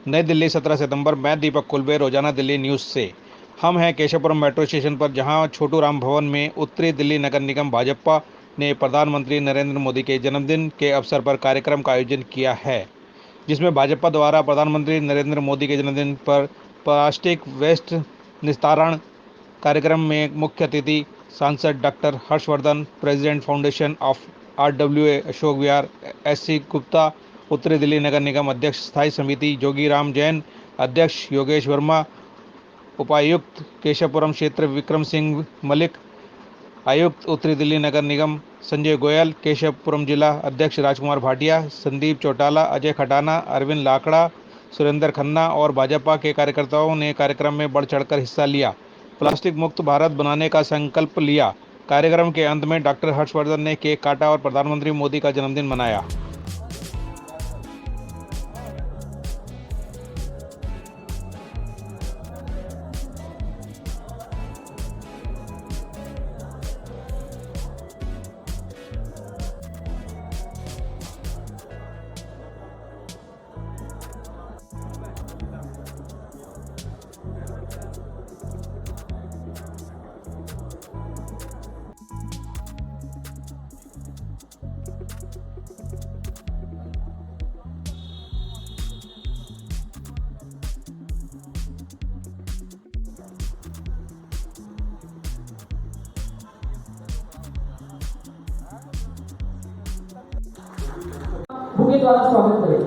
नई दिल्ली 17 सितंबर। मैं दीपक कुलबे, रोजाना दिल्ली न्यूज़ से। हम हैं केशवपुरम मेट्रो स्टेशन पर, जहां छोटू राम भवन में उत्तरी दिल्ली नगर निगम भाजपा ने प्रधानमंत्री नरेंद्र मोदी के जन्मदिन के अवसर पर कार्यक्रम का आयोजन किया है, जिसमें भाजपा द्वारा प्रधानमंत्री नरेंद्र मोदी के जन्मदिन पर प्लास्टिक वेस्ट निस्तारण कार्यक्रम में मुख्य अतिथि सांसद doctor Harshvardhan, president foundation of RWA Ashok Vihar SC Gupta, उत्तरी दिल्ली नगर निगम अध्यक्ष स्थायी समिति जोगीराम जैन, अध्यक्ष योगेश वर्मा, उपायुक्त केशवपुरम क्षेत्र विक्रम सिंह मलिक, आयुक्त उत्तरी दिल्ली नगर निगम संजय गोयल, केशवपुरम जिला अध्यक्ष राजकुमार भाटिया, संदीप चौटाला, अजय खटाना, अरविंद लाकड़ा, सुरेंद्र खन्ना और भाजपा के कार्यकर्ताओं ने कार्यक्रम में बढ़ चढ़कर हिस्सा लिया। प्लास्टिक मुक्त भारत बनाने का संकल्प लिया। कार्यक्रम के अंत में डॉक्टर हर्षवर्धन ने केक काटा और प्रधानमंत्री मोदी का जन्मदिन मनाया। बुके द्वारा स्वागत करें।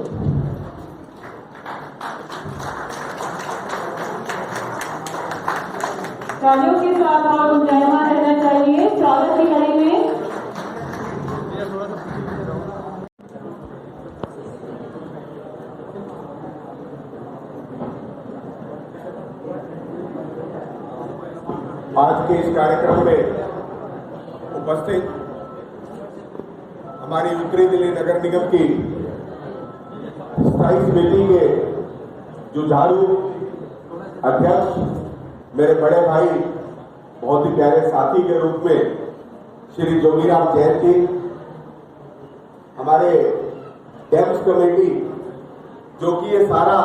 तालियों के साथ आप गुंजायमान रहना चाहिए स्वागत की कड़ी में। आज के इस कार्यक्रम में उपस्थित हमारी उत्तरी दिल्ली नगर निगम की स्थायी समिति के जुझारू अध्यक्ष, मेरे बड़े भाई, बहुत ही प्यारे साथी के रूप में श्री जोगीराम जैन जी, हमारे डैम्स कमेटी, जो कि ये सारा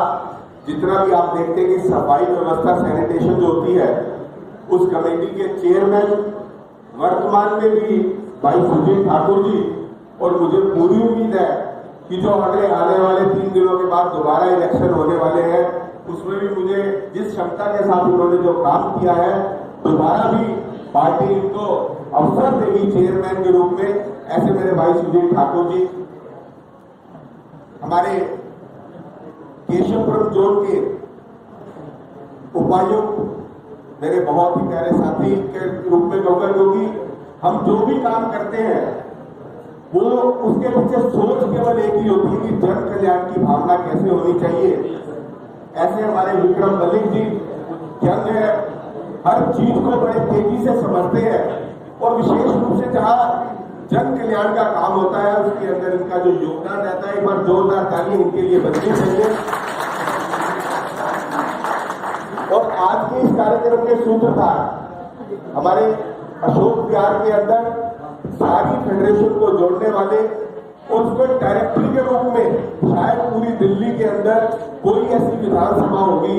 जितना भी आप देखते हैं कि सफाई व्यवस्था सैनिटेशन जो होती है, उस कमेटी के चेयरमैन वर्तमान में भी भाई सुजीत ठाकुर जी, और मुझे पूरी उम्मीद है कि जो आने वाले 3 दिनों के बाद दोबारा इलेक्शन होने वाले हैं, उसमें भी मुझे जिस क्षमता के साथ उन्होंने जो काम किया है, दोबारा भी पार्टी इनको अवसर देगी चेयरमैन के रूप में। ऐसे मेरे भाई सुजीत ठाकुर जी, हमारे केशवपुरम जोन के उपायुक्त, मेरे बहुत ही प्यारे साथी के रूप में कहूंगा, क्योंकि हम जो भी काम करते हैं वो उसके पीछे सोच केवल एक ही होती है कि जन कल्याण की भावना कैसे होनी चाहिए। ऐसे हमारे विक्रम मलिक जी जंग है, हर चीज को बड़े तेजी से समझते हैं, और विशेष रूप से जहां जन कल्याण का काम होता है उसके अंदर इनका जो योगदान रहता है, एक बार जोरदार ताली इनके लिए बजनी चाहिए। और आज के इस कार्यक्रम के सूत्रधार हमारे अशोक विहार के अंदर सारी फेडरेशन को जोड़ने वाले, और उसमें डायरेक्टरी के रूप में शायद पूरी दिल्ली के अंदर कोई ऐसी विधानसभा होगी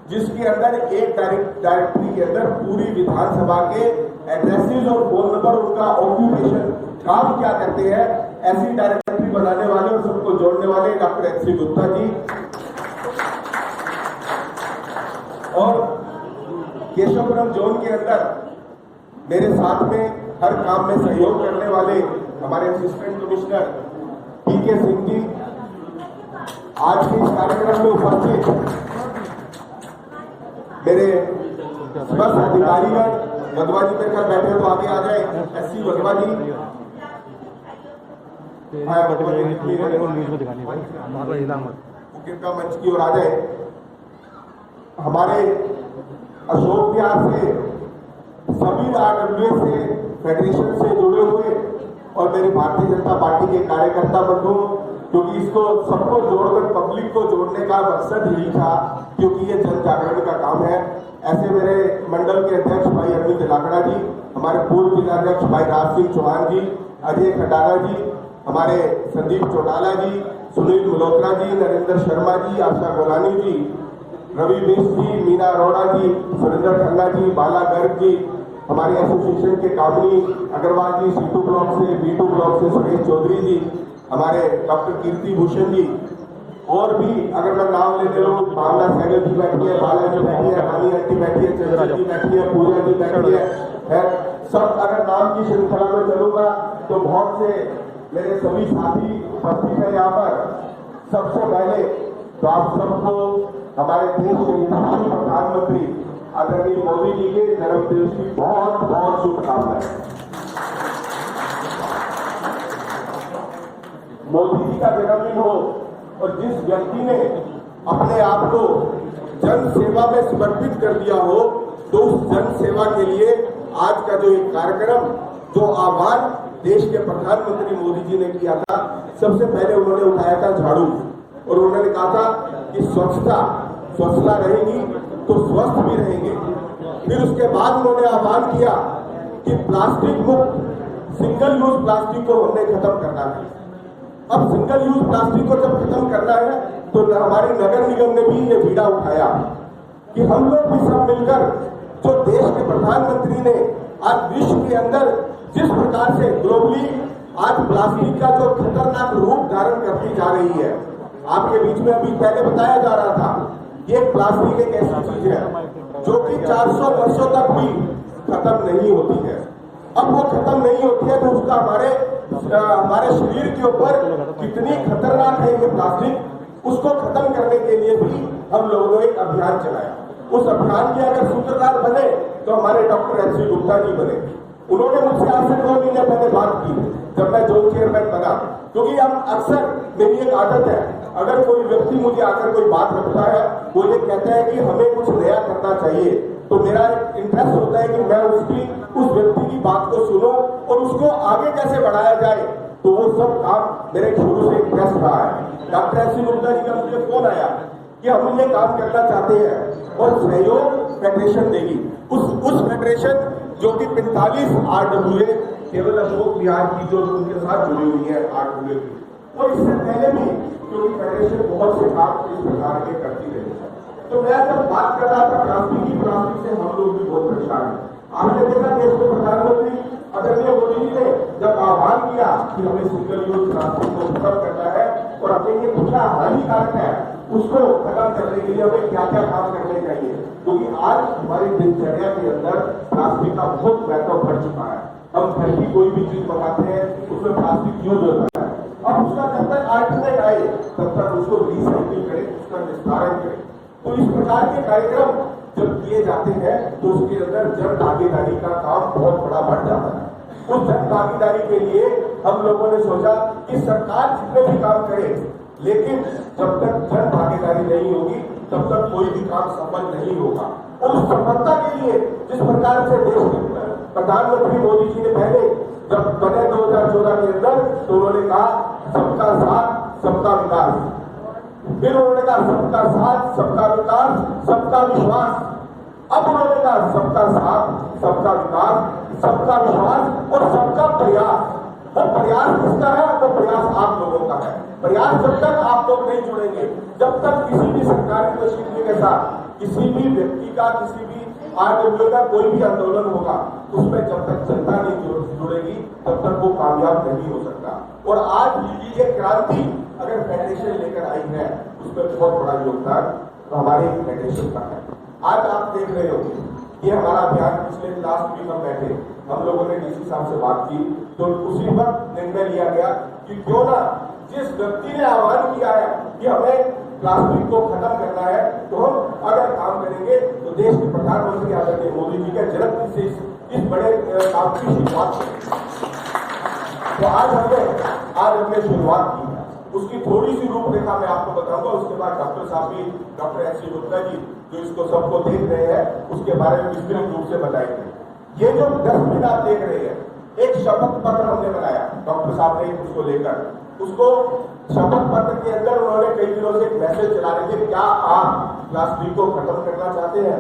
जिसके अंदर एक डायरेक्टरी के अंदर पूरी विधानसभा के एड्रेसेस और फोन नंबर, उनका ऑक्यूपेशन, काम क्या करते हैं, ऐसी डायरेक्टरी बनाने वाले और सबको जोड़ने वाले डॉक्टर SC गुप्ता जी, और केशवपुरम जोन के अंदर मेरे साथ में हर काम में सहयोग करने वाले हमारे assistant commissioner PK Singh ji, आज के इस कार्यक्रम में उपस्थित मेरे समस्त अधिकारीगण, वधवा जी मेरे घर बैठे तो आगे आ जाए, SC वधवा जी, कृपया मंच की ओर आ जाए। हमारे अशोक विहार से सभी RWA से फेडरेशन से जुड़े हुए और मेरी भारतीय जनता पार्टी के कार्यकर्ता बंधु, क्योंकि इसको सबको जोड़कर पब्लिक को जोड़ने का मकसद यही था, क्योंकि ये जन जागरण का काम है। ऐसे मेरे मंडल के अध्यक्ष भाई अरविंद लाकड़ा जी, हमारे पूर्व जिलाध्यक्ष भाई राज सिंह चौहान जी, अजय खटाना जी, हमारे संदीप चौटाला जी, सुनील मल्होत्रा जी, नरेंद्र शर्मा जी, आशा गोलानी जी, रवि मिश्र जी, मीना अरोड़ा जी, सुरेंद्र खन्ना जी, बाला गर्ग जी, हमारे एसोसिएशन के कामनी अग्रवाल जी, C2 ब्लॉक से, B2 ब्लॉक से सुरेश चौधरी जी, हमारे डॉक्टर कीर्ति भूषण जी, और भी अगर मैं नाम लेते रहूं, भावना सहगल जी बैठी है, बाला जी बैठी है, रानी आंटी बैठी है, चंचल जी बैठी है, पूजा जी बैठी है, सब अगर नाम की श्रृंखला में चलूंगा तो बहुत से मेरे सभी साथी उपस्थित है यहाँ पर। सबसे पहले तो आप सबको हमारे देश के यशस्वी प्रधानमंत्री आदरणीय मोदी जी के जन्मदिन की बहुत बहुत शुभकामनाएं। मोदी जी का जन्मदिन हो और जिस व्यक्ति ने अपने आप को जन सेवा में समर्पित कर दिया हो, तो उस जन सेवा के लिए आज का जो एक कार्यक्रम, जो आह्वान देश के प्रधानमंत्री मोदी जी ने किया था, सबसे पहले उन्होंने उठाया था झाड़ू, और उन्होंने कहा था कि स्वच्छता रहेगी तो स्वस्थ भी रहेंगे। फिर उसके बाद उन्होंने आह्वान किया कि प्लास्टिक मुक्त, सिंगल यूज प्लास्टिक को हमने खत्म करना है। अब सिंगल यूज प्लास्टिक को जब खत्म करना है तो हमारे नगर निगम ने भी ये बीड़ा उठाया कि हम लोग भी सब मिलकर, जो देश के प्रधानमंत्री ने आज विश्व के अंदर जिस प्रकार से ग्लोबली आज प्लास्टिक का जो खतरनाक रूप धारण करती जा रही है, आपके बीच में अभी पहले बताया जा रहा था, ये प्लास्टिक एक ऐसी चीज है जो कि 400 वर्षों तक भी खत्म नहीं होती है। अब वो खत्म नहीं होती है तो उसका हमारे शरीर के ऊपर कितनी खतरनाक है ये प्लास्टिक, उसको खत्म करने के लिए भी हम लोगों ने एक अभियान चलाया। उस अभियान के अगर सूत्रधार बने तो हमारे डॉक्टर एच.सी. गुप्ता जी बने। उन्होंने मुझसे आज से 2 महीने पहले बात की जब मैं जोन चेयरमैन बना, क्योंकि हम अक्सर, मेरी एक आदत है, अगर कोई व्यक्ति मुझे आकर कोई बात रखता है, वो ये कहता है कि हमें कुछ नया करना चाहिए, तो मेरा एक इंटरेस्ट होता है कि मैं उस व्यक्ति की बात को सुनो और उसको आगे कैसे बढ़ाया जाए। तो वो सब काम मेरे शुरू से इंटरेस्ट रहा है। डॉक्टर एच.सी. गुप्ता जी का मुझे फोन आया कि हम ये काम करना चाहते हैं और सहयोग फेडरेशन देगी। उस फेडरेशन जो कि 45 RWA केवल अशोक बिहार की जो उनके साथ जुड़ी हुई है RWA की, और इससे पहले भी क्योंकि फेडरेशन बहुत से काम इस प्रकार के करती रही है। तो मैं जब बात कर रहा था प्लास्टिक से हम लोग भी बहुत परेशान हैं। आपने देखा देश के प्रधानमंत्री आदरणीय मोदी जी ने जब आह्वान किया कि हमें सिंगल यूज प्लास्टिक को खत्म करना है और हमें ये कितना हानिकारक है उसको खत्म करने के लिए हमें क्या क्या काम करने चाहिए, क्योंकि आज हमारी दिनचर्या के अंदर प्लास्टिक का बहुत महत्व बढ़ चुका है। हम घर की कोई भी चीज मंगाते हैं उसमें प्लास्टिक यूज होता है। अब उसका जब तक अल्टरनेट आए तब तक उसको रिसाइकिल करें, उसका निस्तारण करें। तो इस प्रकार के कार्यक्रम जब किए जाते हैं तो उसके अंदर जन भागीदारी का काम बहुत बड़ा बढ़ जाता है। उस जन भागीदारी के लिए हम लोगों ने सोचा कि सरकार जितने भी काम करे, लेकिन जब तक जन भागीदारी नहीं होगी तब तक कोई भी काम सफल नहीं होगा। और उस सफलता के लिए जिस प्रकार से देश के प्रधानमंत्री मोदी जी ने पहले जब बने 2014 के अंदर, तो उन्होंने कहा सबका साथ सबका विकास, फिर उन्होंने कहा सबका साथ सबका विकास सबका विश्वास, अब उन्होंने कहा सबका साथ सबका विकास सबका विश्वास और सबका प्रयास। वो प्रयास किसका है? वो प्रयास आप लोगों का है। प्रयास जब तक आप लोग नहीं जुड़ेंगे, जब तक किसी भी सरकारी मशीनरी के साथ किसी भी व्यक्ति का, किसी भी RWA का कोई भी आंदोलन होगा, उसमें जब तक जनता नहीं जुड़ेगी तब तक वो कामयाब नहीं हो सकता। और आज ये क्रांति अगर फेडरेशन लेकर आई है, उसमें बहुत बड़ा योगदान तो हमारे फेडरेशन का है। आज आप देख रहे हो ये हमारा अभियान, पिछले लास्ट वीक हम बैठे, हम लोगों ने डीसी साहब से बात की, तो उसी वक्त निर्णय लिया गया कि क्यों ना जिस व्यक्ति ने आह्वान किया है कि हमें प्लास्टिक को खत्म करना है, तो हम अगर काम करेंगे तो देश के प्रधानमंत्री आदरणीय मोदी जी के जन्मदिन से इस बड़े काम की शुरुआत करें। तो आज हमने शुरुआत की है। उसकी थोड़ी सी रूपरेखा मैं आपको बताऊंगा, उसके बाद डॉक्टर साहब भी, डॉक्टर एच.सी. गुप्ता जी जो इसको सबको देख रहे हैं, उसके बारे में विस्तृत रूप से बताएंगे। ये जो 10 दिन आप देख रहे हैं, एक शपथ पत्र हमने बनाया डॉक्टर साहब ने उसको लेकर, उसको शपथ पत्र के अंदर उन्होंने कई दिनों से एक मैसेज चला रहे थे, क्या आप प्लास्टिक को खत्म करना चाहते हैं?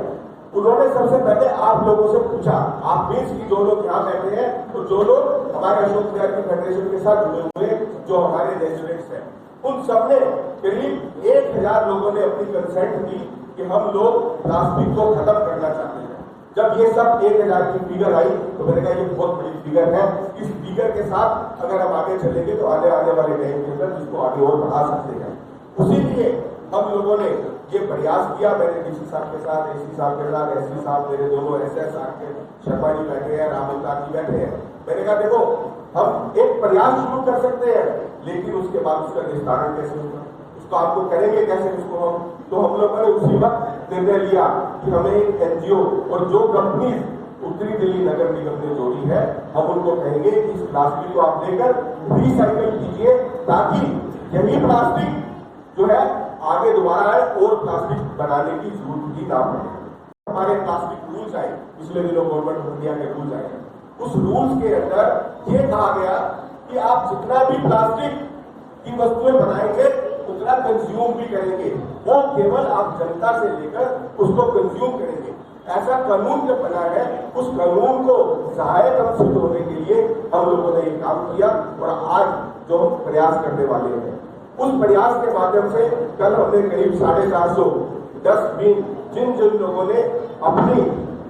उन्होंने सबसे पहले आप लोगों से पूछा, आप बीच की जो लोग यहाँ बैठे हैं, तो जो लोग हमारे अशोक बिहार की फेडरेशन के साथ जुड़े हुए, जो हमारे रेजिडेंट्स हैं, उन सबने करीब 1000 लोगों ने अपनी कंसेंट दी कि हम लोग प्लास्टिक को खत्म करना चाहते हैं। जब ये सब 1000 की फिगर आई तो मैंने कहा ये बहुत बड़ी फिगर है, इस फिगर के साथ अगर हम आगे चलेंगे तो आने वाले टाइम के अंदर इसको आगे और बढ़ा सकते हैं। उसीलिए हम लोगों ने ये प्रयास किया। मैंने डीसी साहब के साथ, एसी साहब के साथ, एसपी साहब मेरे दोनों एसएस साहब के शर्मा जी बैठे हैं, रामवतार जी बैठे हैं। मैंने कहा देखो हम एक प्रयास शुरू कर सकते हैं, लेकिन उसके बाद उसका निस्तारण कैसे होगा, उसको आपको करेंगे कैसे उसको हम। तो हम लोगों ने उसी वक्त निर्णय लिया कि हमें एक एनजीओ और जो कंपनी उत्तरी दिल्ली नगर निगम ने जोड़ी है, हम उनको कहेंगे कि इस प्लास्टिक को आप लेकर रिसाइकल कीजिए, ताकि यही प्लास्टिक जो है आगे दोबारा आए और प्लास्टिक बनाने की जरूरत ही ना पड़े। हमारे प्लास्टिक रूल्स आए, पिछले दिनों गवर्नमेंट ऑफ इंडिया के रूल्स आए, उस रूल्स के अंदर ये कहा गया कि आप जितना भी प्लास्टिक की वस्तुएं बनाएंगे उतना कंज्यूम भी करेंगे, वो केवल आप जनता से लेकर उसको कंज्यूम करेंगे। ऐसा कानून जब बना है, उस कानून को सहायक सिद्ध होने के लिए हम लोगों ने ये काम किया और आज जो हम प्रयास करने वाले हैं, उस प्रयास के माध्यम से कल हमने करीब 450 डस्टबिन जिन जिन लोगों ने अपनी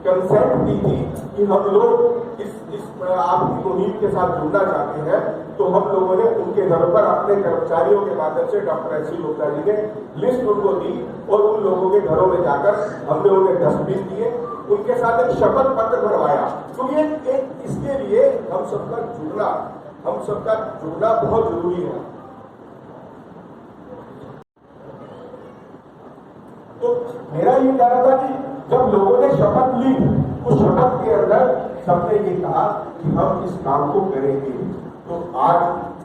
कंसेंट दी थी कि हम लोग इस आपकी मुहिम के साथ जुड़ना चाहते हैं, तो हम लोगों ने उनके घर पर अपने कर्मचारियों के माध्यम से doctor S C Gupta ji ने लिस्ट उनको दी और उन लोगों के घरों में जाकर हमने उन्हें डस्टबिन दिए, उनके साथ एक शपथ पत्र भरवाया। तो ये इसके लिए हम सबका जुड़ना बहुत जरूरी है। तो मेरा ये कहना था कि जब लोगों ने शपथ ली, उस शपथ के अंदर सबने ये कहा कि हम इस काम को करेंगे। तो आज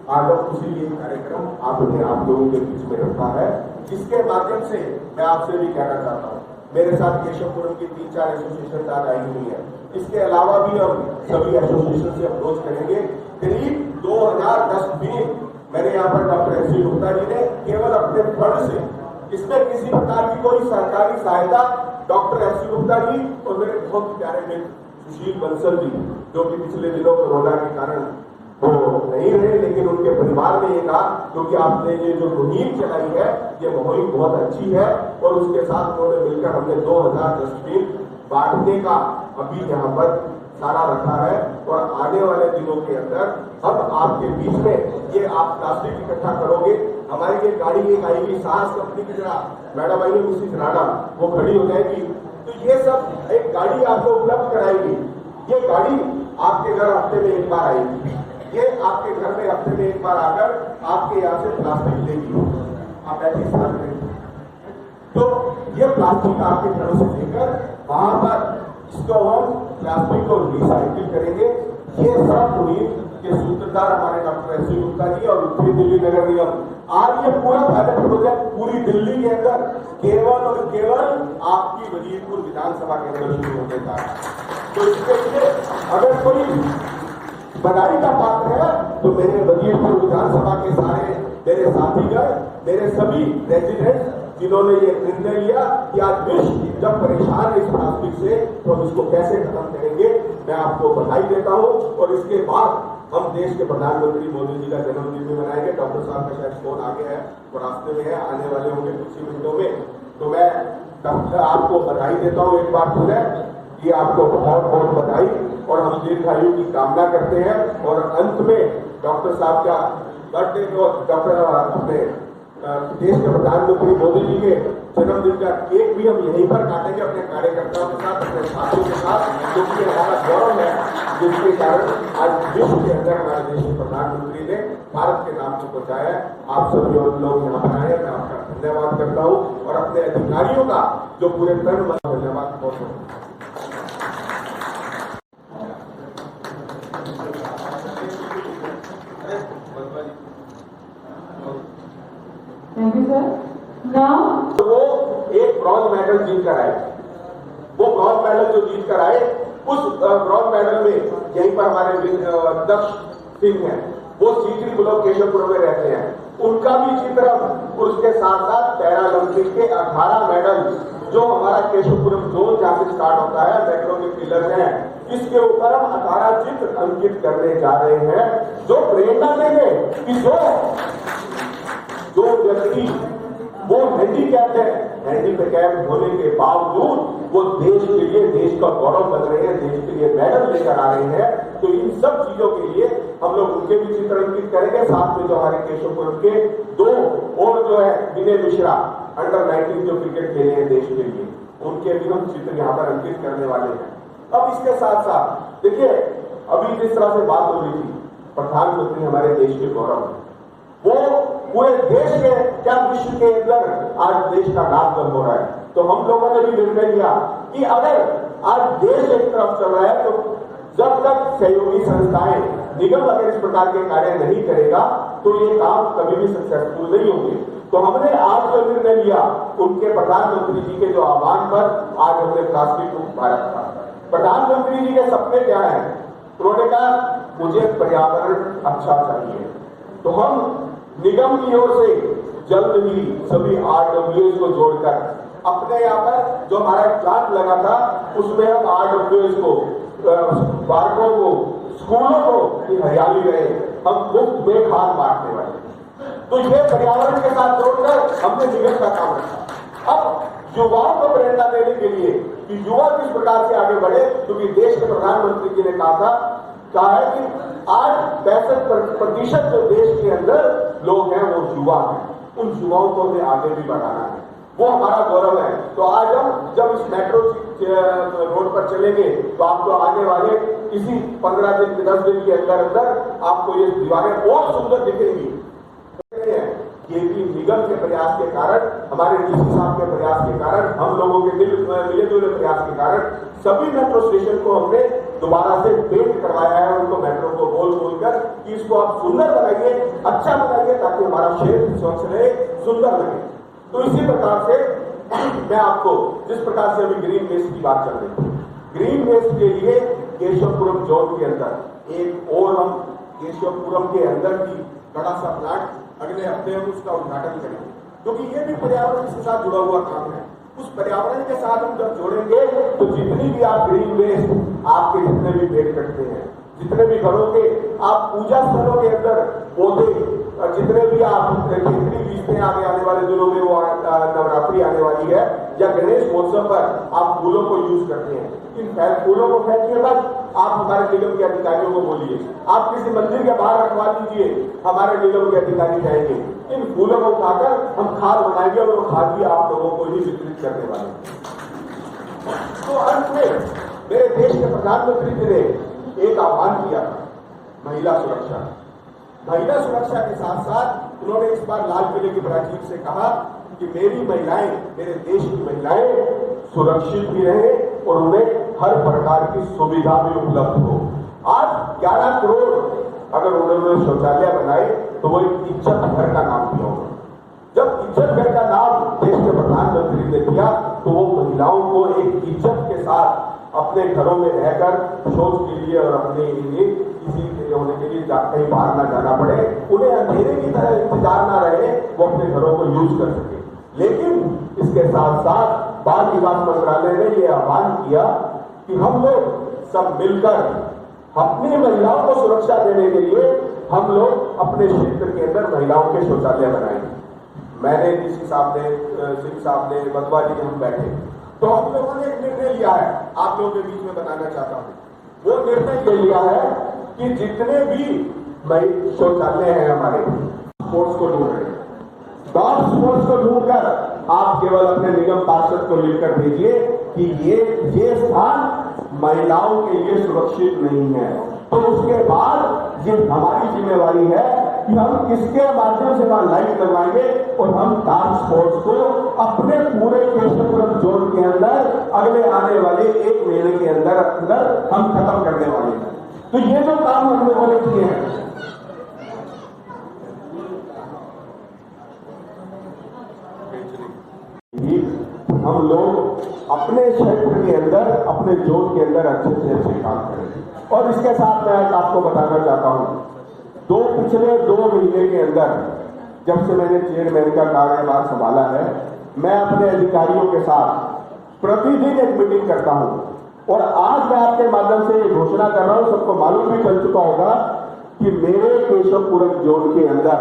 हम उसी कार्यक्रम आपने आप लोगों के बीच में रखा है, जिसके माध्यम से मैं आपसे भी कहना चाहता हूँ, मेरे साथ केशवपुरम की 3-4 एसोसिएशन आज आई हुई है। इसके अलावा भी हम सभी एसोसिएशन से अप्रोच करेंगे। करीब 2000 डस्टबिन मैंने यहाँ पर doctor S C Gupta ji ने केवल अपने फंड से, इसमें किसी प्रकार की कोई सरकारी सहायता, doctor S C Gupta ji और मेरे बहुत प्यारे मित्र सुशील बंसल जी, जो कि पिछले दिनों कोरोना के कारण वो नहीं रहे, लेकिन उनके परिवार ने ये कहा क्योंकि आपने ये जो मुहिम चलाई है ये मुहिम बहुत अच्छी है, और उसके साथ उन्होंने मिलकर हमने 2000 डस्टबिन बांटने का अभी यहाँ पर सारा रखा है। और आने वाले दिनों के अंदर अब आपके बीच में ये आप प्लास्टिक इकट्ठा करोगे, हमारी ये गाड़ी एक आएगी साहस कंपनी की तरह, मैडम आइए उसी चलाना, वो खड़ी हो जाएगी। तो ये सब एक गाड़ी आपको उपलब्ध कराएगी। ये गाड़ी आपके घर हफ्ते में एक बार आएगी, ये आपके घर में हफ्ते में एक बार आकर आपके यहाँ से प्लास्टिक लेगी, आप ऐसी स्थान करेंगे। तो ये प्लास्टिक आपके घरों से लेकर वहां पर इसको हम प्लास्टिक को रिसाइकिल करेंगे। ये सब मुहिम के सूत्रधार हमारे doctor S C Gupta ji और उत्तरी दिल्ली नगर निगम। आज ये पूरा पायलट प्रोजेक्ट पूरी दिल्ली के अंदर केवल और केवल आपकी वजीरपुर विधानसभा के अंदर शुरू होने का है। तो इसके लिए अगर कोई बधाई का पात्र है तो मेरे वजीरपुर विधानसभा के सारे मेरे साथीगण, मेरे सभी रेजिडेंट्स जिन्होंने ये निर्णय लिया कि आज विश्व जब परेशान है इस प्लास्टिक से तो हम इसको कैसे खत्म करेंगे, मैं आपको बधाई देता हूं। और इसके बाद हम देश के प्रधानमंत्री मोदी जी का जन्मदिन भी मनाएंगे। डॉक्टर साहब का शायद फोन आ गया है, वो रास्ते में है, आने वाले होंगे कुछ ही मिनटों में। तो मैं डॉक्टर आपको बधाई देता हूं एक बार फिर, कि आपको बहुत बहुत बधाई, और हम दीर्घायु की कामना करते हैं। और अंत में डॉक्टर साहब का बर्थडे को डॉक्टर अपने देश के प्रधानमंत्री मोदी जी के जन्मदिन का केक भी हम यहीं पर काटेंगे अपने कार्यकर्ताओं के साथ, अपने साथियों के साथ, क्योंकि हमारा गौरव है जिसके कारण आज विश्व के अंदर हमारे देश के प्रधानमंत्री ने भारत के नाम को पहुंचाया है। आप सभी लोग यहाँ पर आए, मैं आपका धन्यवाद करता हूँ और अपने अधिकारियों का जो पूरे तन मन धन्यवाद बहुत। Thank you, sir. Now, वो एक ब्रॉन्ज मेडल जीत कर आए, वो ब्रॉन्ज मेडल जो जीत कर आए, उस ब्रॉन्ज मेडल में यहीं पर हमारे दक्ष सिंह हैं, वो सीकरी ब्लॉक केशवपुरम में रहते हैं, उनका भी चित्र, और उसके साथ साथ पैरालंपिक के 18 मेडल जो हमारा केशवपुरम जोन जहां से स्टार्ट होता है, मेट्रो के पिलर हैं, इसके ऊपर हम 18 चित्र अंकित करने जा रहे हैं, जो प्रेरणा देंगे कि जो हैंडीकैप्ड है, हैंडीकैप्ड होने के बावजूद वो देश के लिए, देश का गौरव बन रहे हैं, देश के लिए मेडल लेकर आ रहे हैं। तो इन सब चीजों के लिए हम लोग उनके भी चित्र अंकित करेंगे। साथ में जो हमारे केशवपुरम के 2 और जो है विनय मिश्रा अंडर 19 जो क्रिकेट खेले हैं देश के लिए, उनके भी हम चित्र यहाँ पर अंकित करने वाले हैं। अब इसके साथ साथ देखिए, अभी जिस तरह से बात हो रही थी, प्रधानमंत्री हमारे देश के गौरव है, वो पूरे देश के, क्या विश्व के अंदर आज देश का नाम गर्व हो रहा है। तो हम लोगों ने भी निर्णय लिया कि अगर आज देश एक तरफ चल रहा है, तो जब तक सहयोगी संस्थाएं, निगम अगर इस प्रकार के कार्य नहीं करेगा तो ये काम कभी भी सक्सेसफुल नहीं होंगे। तो हमने आज जो निर्णय लिया, उनके प्रधानमंत्री जी के जो आह्वान पर आज हमने प्लास्टिक मुक्त भारत का, प्रधानमंत्री जी के सपने क्या है, उन्होंने कहा मुझे पर्यावरण अच्छा चाहिए। तो हम निगम की ओर से जल्द ही सभी RWS को जोड़कर अपने यहाँ पर जो हमारा प्लांट लगा था, उसमें हम RWS को, पार्कों को, स्कूलों को की हरियाली रहे, हम मुफ्त में खाद बांटने वाले। तो ये पर्यावरण के साथ जोड़कर हमने निगम का काम रखा। अब युवाओं को प्रेरणा देने के लिए कि युवा किस प्रकार से आगे बढ़े, क्योंकि देश के प्रधानमंत्री जी ने कहा है कि आज 65% जो देश के अंदर लोग हैं वो युवा हैं, उन युवाओं को हमें आगे भी बढ़ाना है, वो हमारा गौरव है। तो आज हम जब इस मेट्रो रोड पर चलेंगे तो आपको आने वाले इसी 15 दिन 10 दिन के अंदर अंदर आपको ये दीवारें और सुंदर दिखेंगी। ये भी निगम के प्रयास के कारण, हमारे डीसी साहब के प्रयास के कारण, हम लोगों के मिले जुले प्रयास के कारण सभी मेट्रो स्टेशन को हमने दोबारा से पेंट करवाया है, उनको मेट्रो को बोल बोलकर कि इसको आप सुंदर बनाइए, अच्छा बनाइए, ताकि हमारा शहर स्वच्छ रहे, सुंदर लगे। तो इसी प्रकार से मैं आपको, जिस प्रकार से अभी ग्रीन वेस्ट की बात चल रही थी, ग्रीन वेस्ट के लिए केशवपुरम जोन के अंदर एक और हम केशवपुरम के अंदर की बड़ा सा प्लांट अगले हफ्ते हम उसका उद्घाटन करेंगे, क्योंकि ये भी पर्यावरण के साथ जुड़ा हुआ काम है। उस पर्यावरण के साथ हम जब जोड़ेंगे तो जितनी भी आप ग्रीन वेस्ट, आपके जितने भी पेड़ कटते हैं, जितने भी घरों के आप पूजा स्थलों के अंदर पौधे, जितने भी आप खिचड़ी बीजते हैं, आने वाले दिनों में वो नवरात्रि आने वाली है, या गणेश महोत्सव पर आप फूलों को यूज करते हैं, इन फूलों को फेंकने बाद आप हमारे निगम के अधिकारियों को बोलिए, आप किसी मंदिर के बाहर रखवा दीजिए, हमारे निगम के अधिकारी जाएंगे, इन फूलों को उठाकर हम खाद बनाएंगे और वो खाद भी आप लोगों को ही वितरित करने वाले हैं। तो अंत में मेरे देश के प्रधानमंत्री जी ने एक आह्वान किया, महिला सुरक्षा। महिला सुरक्षा के साथ साथ उन्होंने इस बार लाल किले की प्राचीर से कहा कि मेरी महिलाएं, मेरे देश की महिलाएं सुरक्षित भी रहे और उन्हें हर प्रकार की सुविधा भी उपलब्ध हो। आज 11 करोड़ अगर उन्होंने शौचालय बनाए तो वो एक इज्जत घर का नाम दिया होगा। जब इज्जत घर का नाम देश के प्रधानमंत्री ने दिया तो वो महिलाओं को एक इज्जत के साथ अपने घरों में रहकर शौच के लिए और अपने लिए किसी के होने के लिए कहीं बाहर ना जाना पड़े, उन्हें अंधेरे की तरह इंतजार ना रहे, वो अपने घरों को यूज कर सके। लेकिन इसके साथ साथ बाल विकास मंत्रालय ने यह आह्वान किया कि हम लोग सब मिलकर अपनी महिलाओं को सुरक्षा देने के लिए हम लोग अपने क्षेत्र के अंदर महिलाओं के शौचालय बनाएंगे। मैंने डीसी साहब ने, सिंह साहब ने, बदवाली ने, हम बैठे तो हम लोगों ने एक निर्णय लिया है, आप लोगों के बीच में बताना चाहता हूं। वो निर्णय ये लिया है कि जितने भी शौचालय हैं हमारे, स्पोर्ट्स को ढूंढ रहे हैं, डॉग स्पोर्ट्स को ढूंढकर आप केवल अपने निगम पार्षद को लिखकर भेजिए कि ये स्थान महिलाओं के लिए सुरक्षित नहीं है। तो उसके बाद ये हमारी जिम्मेवारी है कि हम किसके माध्यम से वहां लाइट लगवाएंगे और हम डार्क स्पॉट्स को अपने पूरे केशवपुरम जोन के अंदर अगले आने वाले 1 महीने के अंदर हम खत्म करने वाले हैं। तो ये जो काम हम लोगों ने किए हैं, हम लोग अपने क्षेत्र के अंदर, अपने जोन के अंदर अच्छे से अच्छे काम करें। और इसके साथ मैं आपको बताना चाहता हूं, पिछले 2 महीने के अंदर जब से मैंने चेयरमैन का कार्यभार संभाला है, मैं अपने अधिकारियों के साथ प्रतिदिन एक मीटिंग करता हूं। और आज मैं आपके माध्यम से ये घोषणा कर रहा हूं, सबको मालूम भी चल चुका होगा कि मेरे केशवपुरम जोन के अंदर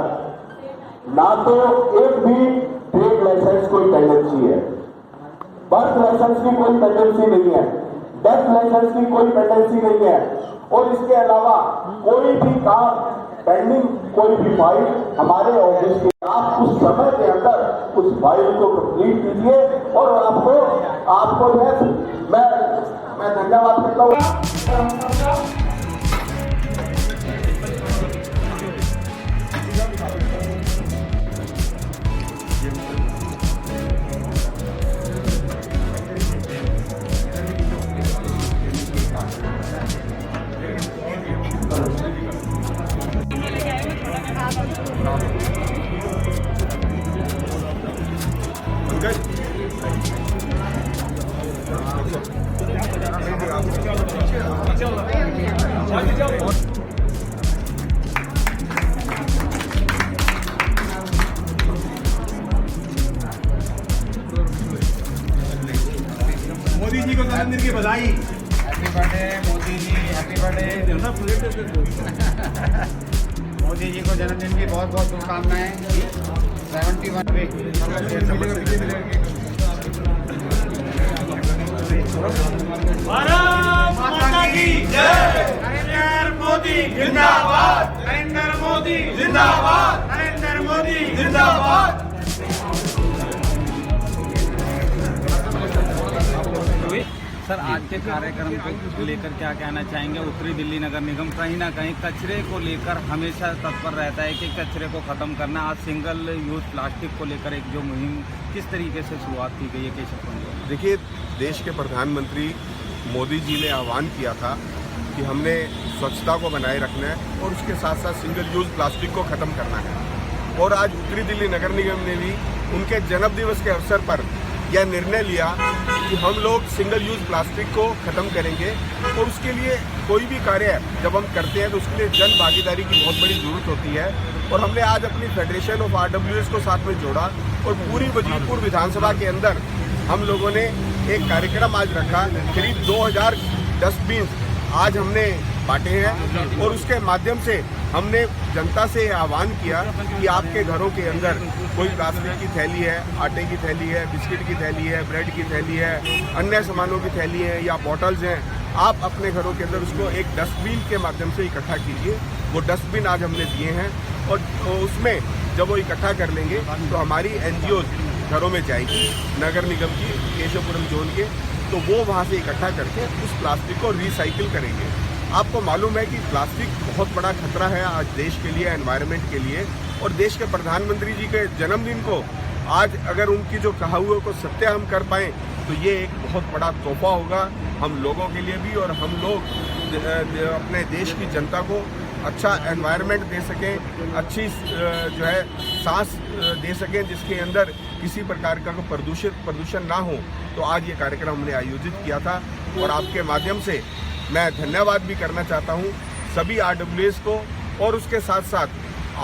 ना तो एक भी ब्रेक लाइसेंस कोई टेंडेंसी है, बर्थ लाइसेंस की कोई टेंडेंसी नहीं है, डेथ लाइसेंस की कोई टेंडेंसी नहीं है। और इसके अलावा कोई भी काम पेंडिंग, कोई भी फाइल हमारे ऑफिस की, आप उस समय के अंदर उस फाइल को कंप्लीट कीजिए और आपको जो है मैं धन्यवाद करता हूँ। मोदी जी को जन्मदिन की बधाई। Happy birthday Modi ji, happy birthday. Modi ji को जन्मदिन की बहुत बहुत शुभकामनाएं। 71 भारत माता की जय। नरेंद्र मोदी जिंदाबाद, नरेंद्र मोदी जिंदाबाद, नरेंद्र मोदी जिंदाबाद। सर, आज के कार्यक्रम को लेकर क्या कहना चाहेंगे? उत्तरी दिल्ली नगर निगम कहीं ना कहीं कचरे को लेकर हमेशा तत्पर रहता है कि कचरे को खत्म करना। आज सिंगल यूज प्लास्टिक को लेकर एक जो मुहिम किस तरीके से शुरुआत की गई है केशव जी? देखिए, देश के प्रधानमंत्री मोदी जी ने आह्वान किया था कि हमने स्वच्छता को बनाए रखना है और उसके साथ साथ सिंगल यूज प्लास्टिक को खत्म करना है। और आज उत्तरी दिल्ली नगर निगम ने भी उनके जन्मदिवस के अवसर पर यह निर्णय लिया कि हम लोग सिंगल यूज प्लास्टिक को खत्म करेंगे। और उसके लिए कोई भी कार्य जब हम करते हैं तो उसके लिए जन भागीदारी की बहुत बड़ी जरूरत होती है। और हमने आज अपनी फेडरेशन ऑफ RWS को साथ में जोड़ा और पूरी वजीरपुर विधानसभा के अंदर हम लोगों ने एक कार्यक्रम आज रखा। करीब 2000 डस्टबिन आज हमने बांटे हैं और उसके माध्यम से हमने जनता से आह्वान किया कि आपके घरों के अंदर कोई प्लास्टिक की थैली है, आटे की थैली है, बिस्किट की थैली है, ब्रेड की थैली है, अन्य सामानों की थैली है या बॉटल्स हैं, आप अपने घरों के अंदर उसको एक डस्टबिन के माध्यम से इकट्ठा कीजिए। वो डस्टबिन आज हमने दिए हैं और उसमें जब वो इकट्ठा कर लेंगे तो हमारी NGO घरों में जाएगी, नगर निगम की केशवपुरम जोन के, तो वो वहाँ से इकट्ठा करके उस प्लास्टिक को रिसाइकिल करेंगे। आपको मालूम है कि प्लास्टिक बहुत बड़ा खतरा है आज देश के लिए, एनवायरनमेंट के लिए। और देश के प्रधानमंत्री जी के जन्मदिन को आज अगर उनकी जो कहा हुए को सत्य हम कर पाएँ तो ये एक बहुत बड़ा तोहफा होगा हम लोगों के लिए भी, और हम लोग अपने देश की जनता को अच्छा एनवायरनमेंट दे सकें, अच्छी जो है सांस दे सकें जिसके अंदर किसी प्रकार का प्रदूषण ना हो। तो आज ये कार्यक्रम हमने आयोजित किया था और आपके माध्यम से मैं धन्यवाद भी करना चाहता हूँ सभी RWS को। और उसके साथ साथ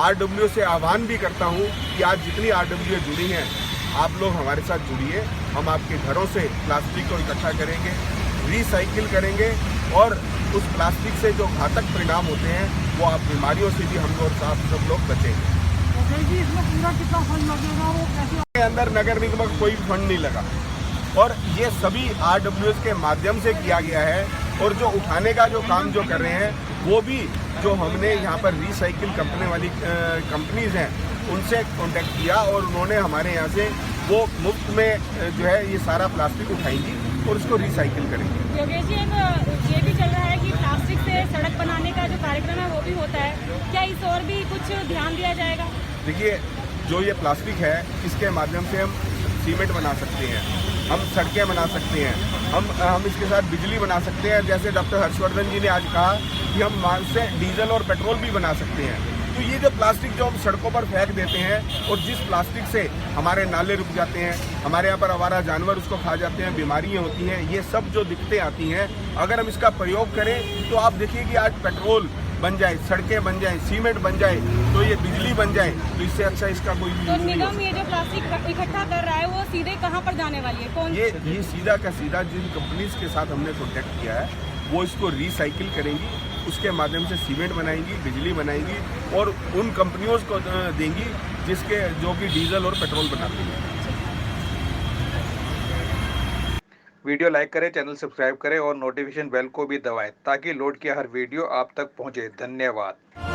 RWS से आह्वान भी करता हूँ कि आज जितनी RWS जुड़ी हैं आप लोग हमारे साथ जुड़िए। हम आपके घरों से प्लास्टिक को इकट्ठा करेंगे, रिसाइकिल करेंगे और उस प्लास्टिक से जो घातक परिणाम होते हैं वो आप बीमारियों से भी हम लोग सब लोग बचेंगे। जी, इसमें पूरा कितना फंड लगेगा वो कैसे? अंदर नगर निगम का कोई फंड नहीं लगा और ये सभी RWS के माध्यम से किया गया है। और जो उठाने का जो काम जो कर रहे हैं वो भी जो हमने यहाँ पर रिसाइकिल करने वाली कंपनीज हैं उनसे कांटेक्ट किया और उन्होंने हमारे यहाँ से वो मुफ्त में जो है ये सारा प्लास्टिक उठाएंगी और उसको रिसाइकिल करेंगे। योगेश जी, ये भी चल रहा है कि प्लास्टिक से सड़क बनाने का जो कार्यक्रम है वो भी होता है, क्या इस और भी कुछ ध्यान दिया जाएगा? देखिए, जो ये प्लास्टिक है इसके माध्यम से हम सीमेंट बना सकते हैं, हम सड़कें बना सकते हैं, हम इसके साथ बिजली बना सकते हैं। जैसे डॉक्टर हर्षवर्धन जी ने आज कहा कि हम इससे डीजल और पेट्रोल भी बना सकते हैं। तो ये जो प्लास्टिक जो हम सड़कों पर फेंक देते हैं और जिस प्लास्टिक से हमारे नाले रुक जाते हैं, हमारे यहाँ पर आवारा जानवर उसको खा जाते हैं, बीमारियाँ होती हैं, ये सब जो दिक्कतें आती हैं, अगर हम इसका प्रयोग करें तो आप देखिए कि आज पेट्रोल बन जाए, सड़कें बन जाए, सीमेंट बन जाए, तो ये बिजली बन जाए, तो इससे अच्छा इसका कोई भी तो निगम ये जो प्लास्टिक इकट्ठा कर रहा है वो सीधे कहाँ पर जाने वाली है? कौन ये सीधा का सीधा जिन कंपनीज के साथ हमने कॉन्टैक्ट किया है वो इसको रिसाइकिल करेंगी, उसके माध्यम से सीमेंट बनाएंगी, बिजली बनाएंगी और उन कंपनियों को देंगी जो कि डीजल और पेट्रोल बनाती हैं। वीडियो लाइक करें, चैनल सब्सक्राइब करें और नोटिफिकेशन बेल को भी दबाएं ताकि लोड किया हर वीडियो आप तक पहुंचे। धन्यवाद।